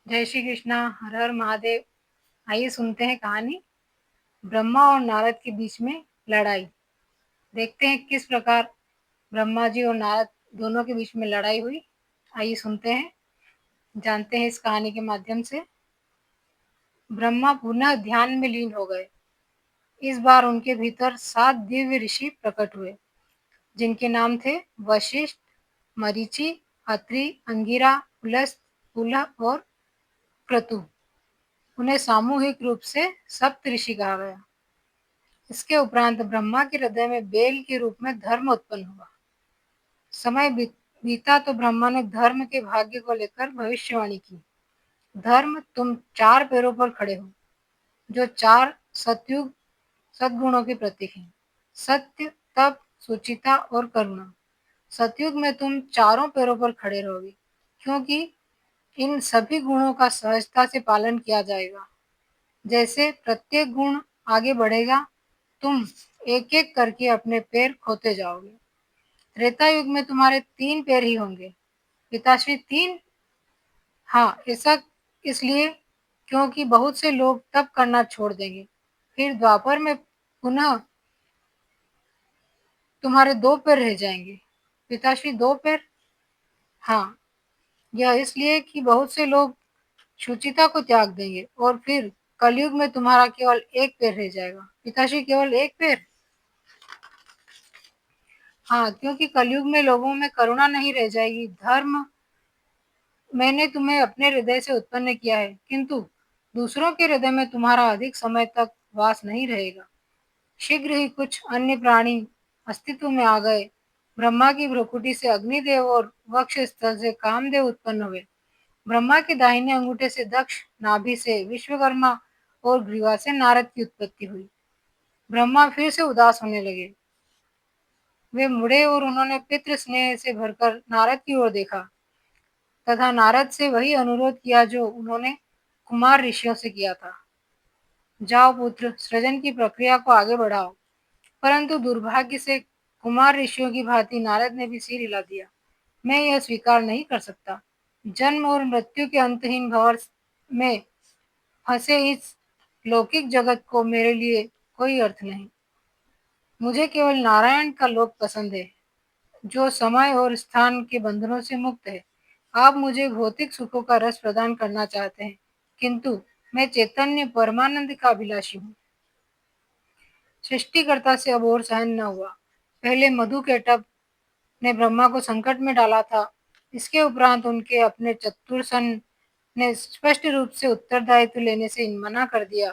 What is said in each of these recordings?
जय श्री कृष्णा, हर हर महादेव। आइए सुनते हैं कहानी ब्रह्मा और नारद के बीच में लड़ाई। देखते हैं किस प्रकार ब्रह्मा जी और नारद दोनों के बीच में लड़ाई हुई। आइए सुनते हैं, जानते हैं इस कहानी के माध्यम से। ब्रह्मा पुनः ध्यान में लीन हो गए। इस बार उनके भीतर 7 दिव्य ऋषि प्रकट हुए, जिनके नाम थे वशिष्ठ, मरीचि, अत्रि, अंगिरा, पुलस्त, पुलह और क्रतु। उन्हें सामूहिक रूप से सप्तऋषि कहा गया। इसके उपरांत ब्रह्मा के हृदय में बेल के रूप में धर्म उत्पन्न हुआ। समय बीता तो ब्रह्मा ने धर्म के भाग्य को लेकर भविष्यवाणी की। धर्म, तुम 4 पैरों पर खड़े हो, जो 4 सतयुग सद्गुणों के प्रतीक हैं। सत्य, तप, सुचिता और करुणा। सतयुग में तुम चारों पैरों पर खड़े रहोगे, क्योंकि इन सभी गुणों का सहजता से पालन किया जाएगा। जैसे प्रत्येक गुण आगे बढ़ेगा, तुम एक एक करके अपने पैर खोते जाओगे। त्रेता युग में तुम्हारे 3 पैर ही होंगे। पिताश्री 3? हाँ, ऐसा इसलिए क्योंकि बहुत से लोग तप करना छोड़ देंगे। फिर द्वापर में पुनः तुम्हारे 2 पैर रह जाएंगे। पिताश्री 2 पैर? हाँ, यह इसलिए कि बहुत से लोग शुचिता को त्याग देंगे और फिर कलयुग में तुम्हारा केवल 1 पैर रह जाएगा। पिताश्री केवल 1 पैर? हाँ, क्योंकि कलयुग में लोगों में करुणा नहीं रह जाएगी। धर्म, मैंने तुम्हें अपने हृदय से उत्पन्न किया है, किंतु दूसरों के हृदय में तुम्हारा अधिक समय तक वास नहीं रहेगा। शीघ्र ही कुछ अन्य प्राणी अस्तित्व में आ गए। ब्रह्मा की भ्रुकुटी से अग्निदेव और वक्ष स्थल से कामदेव उत्पन्न हुए। ब्रह्मा के दाहिने अंगूठे से दक्ष, नाभि से विश्वकर्मा और ग्रीवा से नारद की उत्पत्ति हुई। ब्रह्मा फिर से उदास होने लगे। वे मुड़े और उन्होंने पितृ स्नेह से भरकर नारद की ओर देखा तथा नारद से वही अनुरोध किया जो उन्होंने कुमार ऋषियों से किया था। जाओ पुत्र, सृजन की प्रक्रिया को आगे बढ़ाओ। परंतु दुर्भाग्य से कुमार ऋषियों की भांति नारद ने भी सिर हिला दिया। मैं यह स्वीकार नहीं कर सकता। जन्म और मृत्यु के अंतहीन भंवर में फंसे इस लौकिक जगत को मेरे लिए कोई अर्थ नहीं। मुझे केवल नारायण का लोक पसंद है, जो समय और स्थान के बंधनों से मुक्त है। आप मुझे भौतिक सुखों का रस प्रदान करना चाहते हैं, किंतु मैं चैतन्य परमानंद का अभिलाषी हूँ। सृष्टिकर्ता से अब और सहन न हुआ। पहले मधुकैटभ ने ब्रह्मा को संकट में डाला था। इसके उपरांत उनके अपने चतुर्सन ने स्पष्ट रूप से उत्तरदायित्व लेने से मना कर दिया।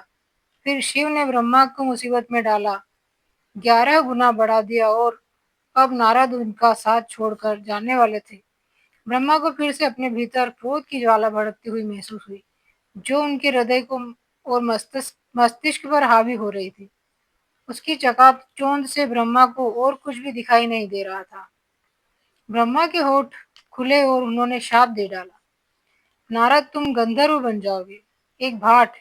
फिर शिव ने ब्रह्मा को मुसीबत में डाला, 11 गुना बढ़ा दिया और अब नारद उनका साथ छोड़कर जाने वाले थे। ब्रह्मा को फिर से अपने भीतर क्रोध की ज्वाला भड़कती हुई महसूस हुई, जो उनके हृदय को और मस्तिष्क पर हावी हो रही थी। उसकी चकाचौंध से ब्रह्मा को और कुछ भी दिखाई नहीं दे रहा था। ब्रह्मा के होठ खुले और उन्होंने शाप दे डाला, नारद, तुम गंधर्व बन जाओगे, एक भाट।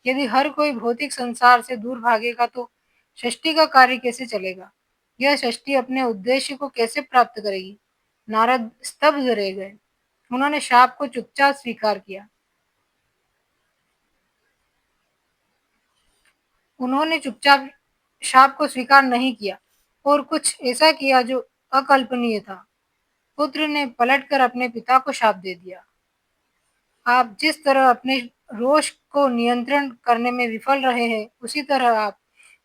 यदि हर कोई भौतिक संसार से दूर भागेगा तो सृष्टि का कार्य कैसे चलेगा? यह सृष्टि अपने उद्देश्य को कैसे प्राप्त करेगी? नारद स्तब्ध रह गए। उन्होंने शाप को चुपचाप स्वीकार किया। उन्होंने चुपचाप शाप को स्वीकार नहीं किया और कुछ ऐसा किया जो अकल्पनीय था। पुत्र ने पलटकर अपने पिता को शाप दे दिया। आप जिस तरह अपने रोष को नियंत्रण करने में विफल रहे हैं, उसी तरह आप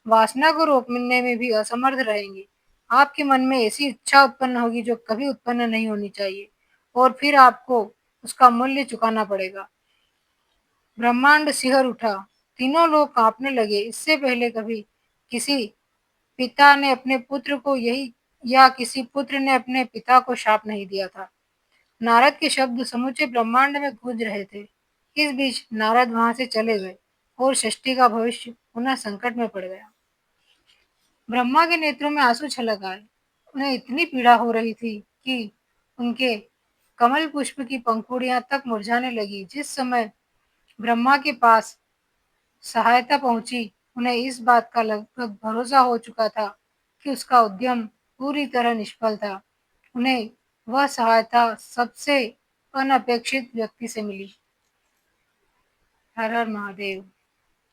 वासना को रोकने में भी असमर्थ रहेंगे। आपके मन में ऐसी इच्छा उत्पन्न होगी जो कभी उत्पन्न नहीं होनी चाहिए, और फिर आपको उसका मूल्य चुकाना पड़ेगा। ब्रह्मांड सिहर उठा। तीनों लोग कांपने लगे। इससे पहले कभी किसी पिता ने अपने पुत्र को यही या किसी पुत्र ने अपने पिता को शाप नहीं दिया था। नारद के शब्द समूचे ब्रह्मांड में गूंज रहे थे। इस बीच नारद वहां से चले गए और सृष्टि का भविष्य पुनः संकट में पड़ गया। ब्रह्मा के नेत्रों में आंसू छलक आए। उन्हें इतनी पीड़ा हो रही थी कि उनके कमल पुष्प की पंखुड़ियां तक मुरझाने लगी। जिस समय ब्रह्मा के पास सहायता पहुंची, उन्हें इस बात का लगभग भरोसा हो चुका था कि उसका उद्यम पूरी तरह निष्फल था। उन्हें वह सहायता सबसे अनपेक्षित व्यक्ति से मिली। हर हर महादेव।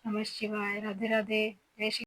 नमः शिवाय। राधे राधे। जय श्री